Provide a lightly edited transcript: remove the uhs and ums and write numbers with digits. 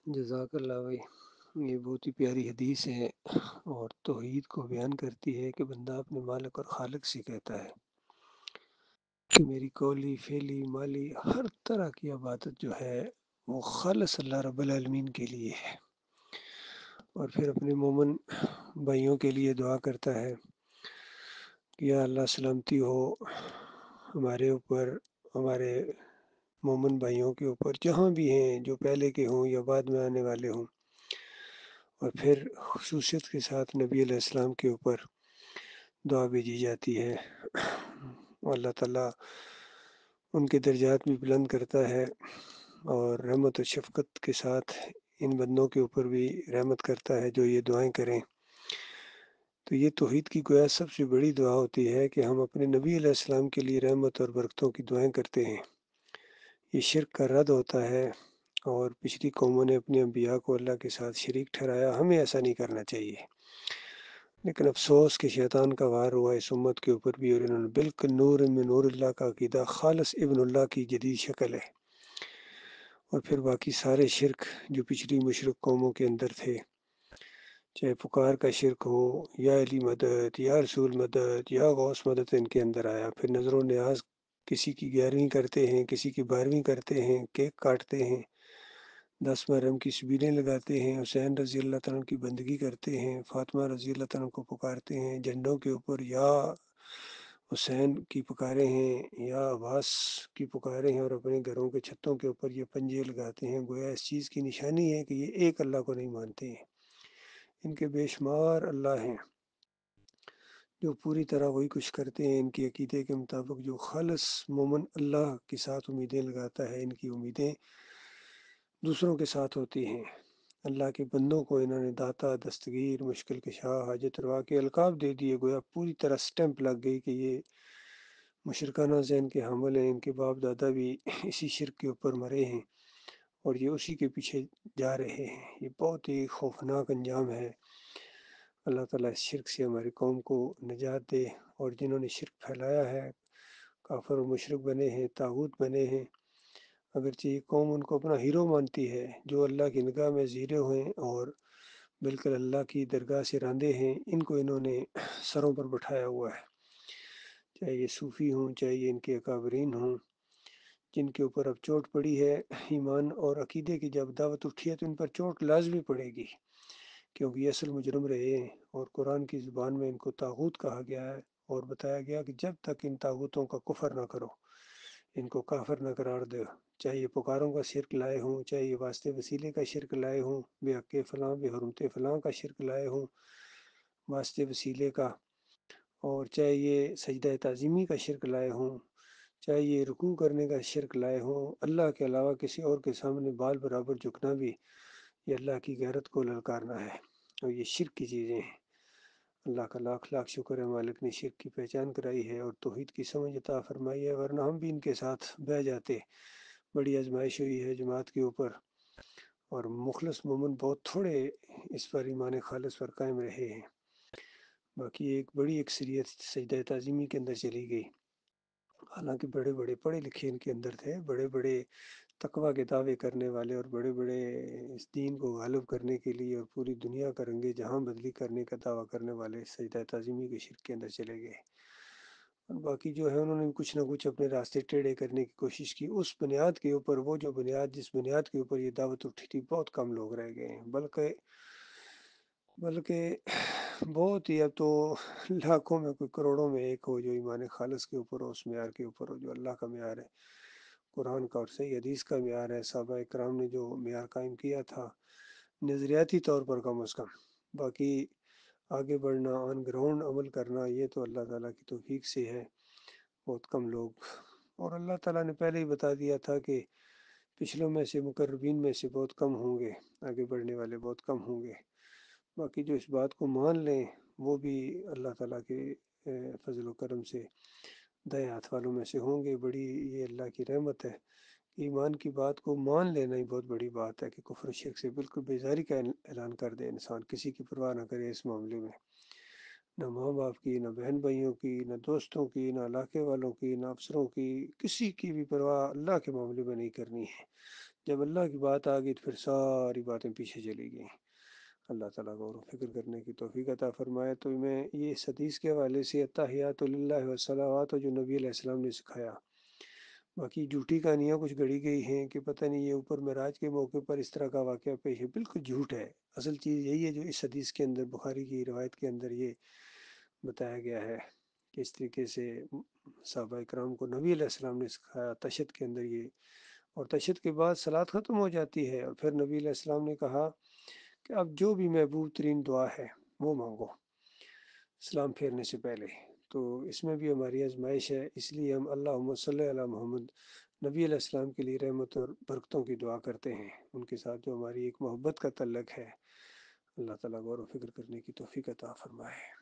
جزاک اللہ بھائی، یہ بہت ہی پیاری حدیث ہے اور توحید کو بیان کرتی ہے کہ بندہ اپنے مالک اور خالق سے کہتا ہے کہ میری قولی فعلی مالی ہر طرح کی عبادت جو ہے وہ خالص اللہ رب العالمین کے لیے ہے، اور پھر اپنے مومن بھائیوں کے لیے دعا کرتا ہے کہ یا اللہ سلامتی ہو ہمارے اوپر، ہمارے مومن بھائیوں کے اوپر جہاں بھی ہیں، جو پہلے کے ہوں یا بعد میں آنے والے ہوں، اور پھر خصوصیت کے ساتھ نبی علیہ السلام کے اوپر دعا بھیجی جاتی ہے۔ اللہ تعالیٰ ان کے درجات بھی بلند کرتا ہے اور رحمت و شفقت کے ساتھ ان بندوں کے اوپر بھی رحمت کرتا ہے جو یہ دعائیں کریں۔ تو یہ توحید کی گویا سب سے بڑی دعا ہوتی ہے کہ ہم اپنے نبی علیہ السلام کے لیے رحمت اور برکتوں کی دعائیں کرتے ہیں۔ یہ شرک کا رد ہوتا ہے، اور پچھلی قوموں نے اپنے انبیاء کو اللہ کے ساتھ شریک ٹھہرایا، ہمیں ایسا نہیں کرنا چاہیے۔ لیکن افسوس کہ شیطان کا وار ہوا اس امت کے اوپر بھی، اور انہوں نے بالکل نور من نور اللہ کا عقیدہ، خالص ابن اللہ کی جدید شکل ہے، اور پھر باقی سارے شرک جو پچھلی مشرک قوموں کے اندر تھے، چاہے پکار کا شرک ہو، یا علی مدد، یا رسول مدد، یا غوث مدد ان کے اندر آیا۔ پھر نظر و نیاز، کسی کی 11ویں کرتے ہیں، کسی کی 12ویں کرتے ہیں، کیک کاٹتے ہیں، 10 محرم کی شبیلیں لگاتے ہیں، حسین رضی اللہ تعالیٰ کی بندگی کرتے ہیں، فاطمہ رضی اللہ تعالیٰ کو پکارتے ہیں، جھنڈوں کے اوپر یا حسین کی پکارے ہیں یا عباس کی پکارے ہیں، اور اپنے گھروں کے چھتوں کے اوپر یہ پنجے لگاتے ہیں، گویا اس چیز کی نشانی ہے کہ یہ ایک اللہ کو نہیں مانتے ہیں۔ ان کے بے شمار اللہ ہیں جو پوری طرح وہی کچھ کرتے ہیں ان کے عقیدے کے مطابق۔ جو خالص مومن اللہ کے ساتھ امیدیں لگاتا ہے، ان کی امیدیں دوسروں کے ساتھ ہوتی ہیں۔ اللہ کے بندوں کو انہوں نے داتا، دستگیر، مشکل کشا، حاجت روا کے القاب دے دیے، گویا پوری طرح سٹیمپ لگ گئی کہ یہ مشرکانہ ذہن کے حامل ہیں، ان کے باپ دادا بھی اسی شرک کے اوپر مرے ہیں اور یہ اسی کے پیچھے جا رہے ہیں۔ یہ بہت ہی خوفناک انجام ہے۔ اللہ تعالیٰ اس شرک سے ہماری قوم کو نجات دے، اور جنہوں نے شرک پھیلایا ہے، کافر و مشرک بنے ہیں، طاغوت بنے ہیں، اگرچہ یہ قوم ان کو اپنا ہیرو مانتی ہے، جو اللہ کی نگاہ میں زیرے ہوئے اور بالکل اللہ کی درگاہ سے راندے ہیں، ان کو انہوں نے سروں پر بٹھایا ہوا ہے، چاہے یہ صوفی ہوں، چاہے یہ ان کے اکابرین ہوں، جن کے اوپر اب چوٹ پڑی ہے ایمان اور عقیدے کی۔ جب دعوت اٹھی ہے تو ان پر چوٹ لازمی پڑے گی، کیونکہ یہ اصل مجرم رہے ہیں، اور قرآن کی زبان میں ان کو طاغوت کہا گیا ہے، اور بتایا گیا کہ جب تک ان طاغوتوں کا کفر نہ کرو، ان کو کافر نہ قرار دو، چاہے یہ پکاروں کا شرک لائے ہوں، چاہے یہ واسطے وسیلے کا شرک لائے ہوں، بے حق فلاں بے حرمت فلاں کا شرک لائے ہوں واسطے وسیلے کا، اور چاہے یہ سجدہ تعظیمی کا شرک لائے ہوں، چاہے یہ رکوع کرنے کا شرک لائے ہوں، اللہ کے علاوہ کسی اور کے سامنے بال برابر جھکنا بھی یہ اللہ کی غیرت کو للکارنا ہے، اور یہ شرک کی چیزیں ہیں۔ اللہ کا لاکھ لاکھ شکر ہے، مالک نے شرک کی پہچان کرائی ہے اور توحید کی سمجھ عطا فرمائی ہے، ورنہ ہم بھی ان کے ساتھ بہہ جاتے۔ بڑی آزمائش ہوئی ہے جماعت کے اوپر، اور مخلص مومن بہت تھوڑے اس پر ایمان خالص پر قائم رہے ہیں، باقی ایک بڑی اکثریت سجدہ تعظیمی کے اندر چلی گئی۔ حالانکہ بڑے بڑے پڑھے لکھے ان کے اندر تھے، بڑے بڑے تقوی کے دعوے کرنے والے، اور بڑے بڑے اس دین کو غالب کرنے کے لیے اور پوری دنیا کا رنگ جہاں بدلی کرنے کا دعویٰ کرنے والے سجدہ تعظیمی کے شرک کے اندر چلے گئے، اور باقی جو ہے انہوں نے کچھ نہ کچھ اپنے راستے ٹیڑھے کرنے کی کوشش کی۔ اس بنیاد کے اوپر، وہ جو بنیاد، جس بنیاد کے اوپر یہ دعوت اٹھی تھی، بہت کم لوگ رہ گئے ہیں، بلکہ بہت ہی، اب تو لاکھوں میں کوئی کروڑوں میں ایک ہو جو ایمان خالص کے اوپر ہو، اس معیار کے اوپر ہو جو اللہ کا معیار ہے، قرآن کا اور صحیح حدیث کا معیار ہے، صحابہ اکرام نے جو معیار قائم کیا تھا نظریاتی طور پر کم از کم۔ باقی آگے بڑھنا، آن گراؤنڈ عمل کرنا، یہ تو اللہ تعالیٰ کی توفیق سے ہے، بہت کم لوگ۔ اور اللہ تعالیٰ نے پہلے ہی بتا دیا تھا کہ پچھلوں میں سے، مقربین میں سے بہت کم ہوں گے، آگے بڑھنے والے بہت کم ہوں گے۔ باقی جو اس بات کو مان لیں وہ بھی اللہ تعالیٰ کے فضل و کرم سے دائیں ہاتھ والوں میں سے ہوں گے۔ بڑی یہ اللہ کی رحمت ہے، ایمان کی بات کو مان لینا ہی بہت بڑی بات ہے، کہ کفر و شرک سے بالکل بیزاری کا اعلان کر دے انسان، کسی کی پرواہ نہ کرے اس معاملے میں، نہ ماں باپ کی، نہ بہن بھائیوں کی، نہ دوستوں کی، نہ علاقے والوں کی، نہ افسروں کی، کسی کی بھی پرواہ اللہ کے معاملے میں نہیں کرنی ہے۔ جب اللہ کی بات آ گئی تو پھر ساری باتیں پیچھے چلی گئیں۔ اللہ تعالیٰ غور و فکر کرنے کی توفیق عطا فرمائے۔ تو میں یہ اس حدیث کے حوالے سے التحیات للہ والصلوات جو نبی علیہ السلام نے سکھایا، باقی جھوٹی کہانیاں کچھ گڑی گئی ہیں کہ پتہ نہیں یہ اوپر معراج کے موقع پر اس طرح کا واقعہ پیش ہے، بالکل جھوٹ ہے۔ اصل چیز یہی ہے جو اس حدیث کے اندر، بخاری کی روایت کے اندر یہ بتایا گیا ہے کہ اس طریقے سے صحابہ اکرام کو نبی علیہ السلام نے سکھایا تشہد کے اندر یہ، اور تشہد کے بعد صلات ختم ہو جاتی ہے، اور پھر نبی علیہ السلام نے کہا کہ اب جو بھی محبوب ترین دعا ہے وہ مانگو سلام پھیرنے سے پہلے۔ تو اس میں بھی ہماری آزمائش ہے، اس لیے ہم اللہم صلی علی محمد نبی علیہ السلام کے لیے رحمت اور برکتوں کی دعا کرتے ہیں، ان کے ساتھ جو ہماری ایک محبت کا تعلق ہے۔ اللہ تعالیٰ غور و فکر کرنے کی توفیق عطا فرمائے۔